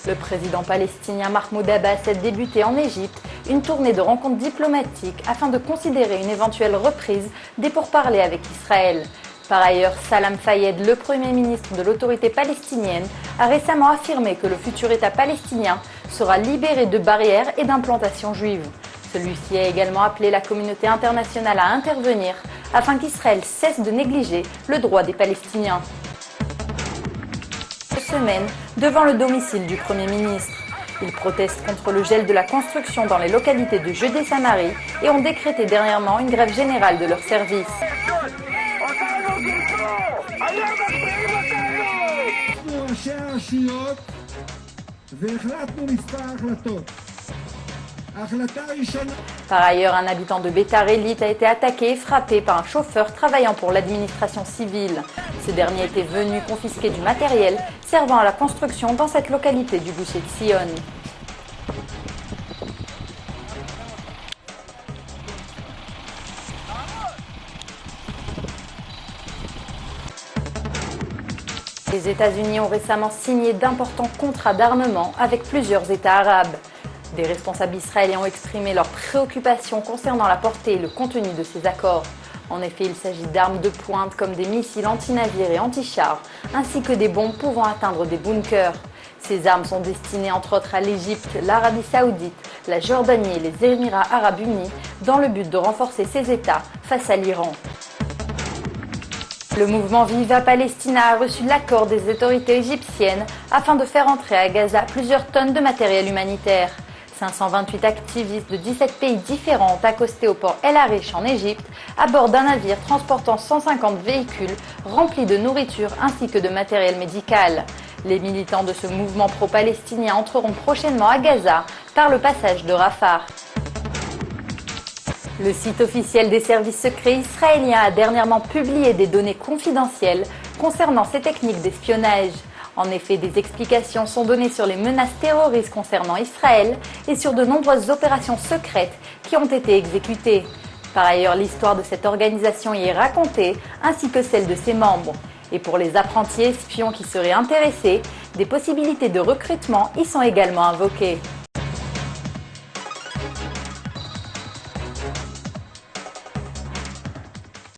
Le président palestinien Mahmoud Abbas a débuté en Égypte une tournée de rencontres diplomatiques afin de considérer une éventuelle reprise des pourparlers avec Israël. Par ailleurs, Salam Fayyad, le Premier ministre de l'autorité palestinienne, a récemment affirmé que le futur État palestinien sera libéré de barrières et d'implantations juives. Celui-ci a également appelé la communauté internationale à intervenir afin qu'Israël cesse de négliger le droit des Palestiniens. Semaine devant le domicile du Premier ministre. Ils protestent contre le gel de la construction dans les localités de Judée-Samarie et ont décrété dernièrement une grève générale de leurs services. Par ailleurs, un habitant de Beitar Illit a été attaqué et frappé par un chauffeur travaillant pour l'administration civile. Ce dernier était venu confisquer du matériel servant à la construction dans cette localité du Gush Etzion. Les États-Unis ont récemment signé d'importants contrats d'armement avec plusieurs États arabes. Des responsables israéliens ont exprimé leurs préoccupations concernant la portée et le contenu de ces accords. En effet, il s'agit d'armes de pointe comme des missiles anti-navires et anti-chars, ainsi que des bombes pouvant atteindre des bunkers. Ces armes sont destinées entre autres à l'Égypte, l'Arabie Saoudite, la Jordanie et les Émirats Arabes Unis, dans le but de renforcer ces États face à l'Iran. Le mouvement Viva Palestina a reçu l'accord des autorités égyptiennes afin de faire entrer à Gaza plusieurs tonnes de matériel humanitaire. 528 activistes de 17 pays différents ont accosté au port El Arish en Égypte à bord d'un navire transportant 150 véhicules remplis de nourriture ainsi que de matériel médical. Les militants de ce mouvement pro-palestinien entreront prochainement à Gaza par le passage de Rafah. Le site officiel des services secrets israéliens a dernièrement publié des données confidentielles concernant ces techniques d'espionnage. En effet, des explications sont données sur les menaces terroristes concernant Israël et sur de nombreuses opérations secrètes qui ont été exécutées. Par ailleurs, l'histoire de cette organisation y est racontée, ainsi que celle de ses membres. Et pour les apprentis espions qui seraient intéressés, des possibilités de recrutement y sont également invoquées.